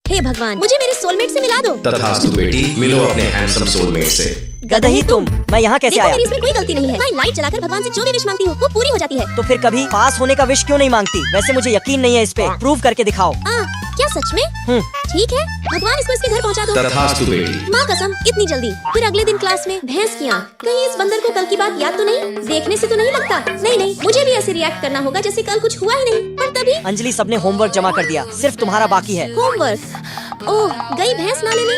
हे भगवान, मुझे मेरे सोलमेट से मिला दो। तथास्तु बेटी, मिलो अपने हैंडसम सोलमेट से। गधही तुम, मैं यहाँ कैसे देखो, आया? मेरी इसमें कोई गलती नहीं है। मैं लाइट जलाकर भगवान से जो भी विश मांगती हूँ वो पूरी हो जाती है। तो फिर कभी पास होने का विश क्यों नहीं मांगती? वैसे मुझे यकीन नहीं है इस पे, प्रूव करके दिखाओ। क्या सच में? ठीक है, भगवान इसको इसके घर पहुँचा दो। तथास्तु बेटी। माँ कसम, इतनी जल्दी? फिर अगले दिन क्लास में भैंस की आँख। कहीं इस बंदर को कल की बात याद तो नहीं? देखने से तो नहीं लगता। नहीं, मुझे भी ऐसे रिएक्ट करना होगा जैसे कल कुछ हुआ ही नहीं। पर तभी अंजलि, सबने होमवर्क जमा कर दिया, सिर्फ तुम्हारा बाकी है। होमवर्क? ओह, गई भैंस नाले में।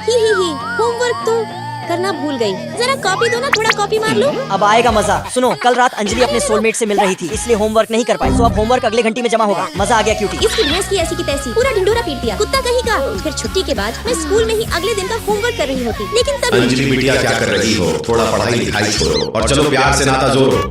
ही होमवर्क तो करना भूल गई। जरा कॉपी दो ना, थोड़ा कॉपी मार लो। अब आएगा मजा। सुनो, कल रात अंजलि अपने सोलमेट से मिल रही थी, इसलिए होमवर्क नहीं कर पाई। तो अब होमवर्क अगले घंटे में जमा होगा। मजा आ गया क्यूटी। इसकी भैंस की ऐसी की तैसी, पूरा ढिंडोरा पीट दिया, कुत्ता कहीं का। फिर छुट्टी के बाद मैं स्कूल में ही अगले दिन का होमवर्क कर रही होती, लेकिन तभी अंजलि बिटिया, क्या कर रही हो? थोड़ा पढ़ाई लिखाई छोड़ो और चलो प्यार से नाता जोड़ो।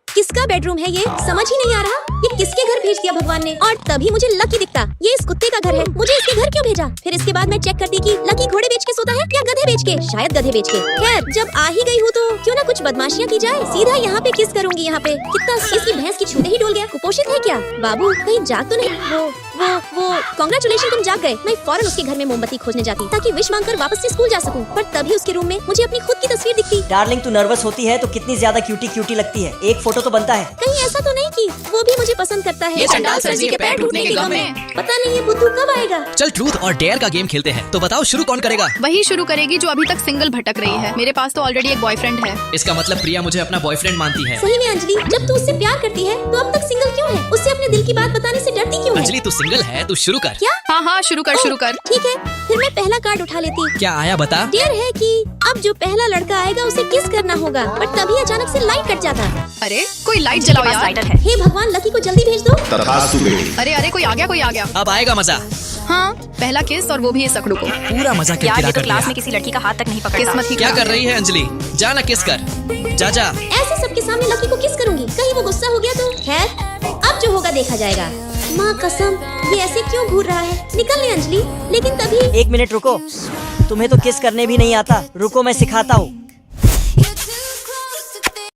किसका बेडरूम है ये? समझ ही नहीं आ रहा। ये किसके घर भेज दिया भगवान ने? और तभी मुझे लकी दिखता। ये इस कुत्ते का घर है, मुझे इसके घर क्यों भेजा? फिर इसके बाद मैं चेक करती कि लकी घोड़े बेच के सोता है या गधे बेच के। शायद गधे बेच के। खैर, जब आ ही गई हूँ तो क्यों ना कुछ बदमाशियाँ की जाए। सीधा यहाँ पे किस करूँगी। यहाँ पे कितना इसकी भैंस की छूते ही डोल गया। कुपोषित है क्या? बाबू कहीं जाग तो नहीं? वो कांग्रेचुलेशन, तुम जाग गए। मैं फौरन उसके घर में मोमबत्ती खोजने जाती ताकि विश मांगकर वापस से स्कूल जा सकूं। पर तभी उसके रूम में मुझे अपनी खुद की तस्वीर दिखती। डार्लिंग, तू नर्वस होती है तो कितनी ज्यादा क्यूटी लगती है। एक फोटो तो बनता है। कहीं ऐसा तो नहीं कि वो भी मुझे पसंद करता है? ये चंडाल सर जी के पैर टूटने के गम में। पता नहीं ये बुद्धू कब आएगा। चल ट्रूथ और डेयर का गेम खेलते हैं। तो बताओ शुरू कौन करेगा? वही शुरू करेगी जो अभी तक सिंगल भटक रही है। मेरे पास तो ऑलरेडी एक बॉयफ्रेंड है। इसका मतलब प्रिया मुझे अपना बॉयफ्रेंड मानती है। सही में अंजलि, जब तू उससे प्यार करती है तो अब तक सिंगल क्यों है? उससे अपने दिल की बात बताने से डरती क्यों है? अंजलि, तू सिंगल है, तू शुरू कर। क्या? हाँ, शुरू कर। ठीक है, फिर मैं पहला कार्ड उठा लेती। क्या आया बता? डेयर है कि अब जो पहला लड़का आएगा उसे किस करना होगा। पर तभी अचानक से लाइट कट जाता। अरे कोई लाइट जलाओ यार। हे भगवान, लकी को जल्दी भेज दो। तथास्तु बेटी। अरे कोई आ गया। अब आएगा मजा। हाँ, पहला किस, और वो भी इस अकड़ू को। पूरा मजा किरकिरा कर दिया। किसी लड़की का हाथ तक नहीं पकड़ता। किस्मत ही क्या कर रही है अंजलि? जा ना किस कर। जा। ऐसे सबके सामने लकी को किस करूंगी? कहीं वो गुस्सा हो गया तो? खैर, अब जो होगा देखा जाएगा। माँ कसम, ये ऐसे क्यों घूर रहा है? निकल ले अंजलि। लेकिन तभी एक मिनट रुको, तुम्हें तो किस करने भी नहीं आता। रुको, मैं सिखाता हूँ।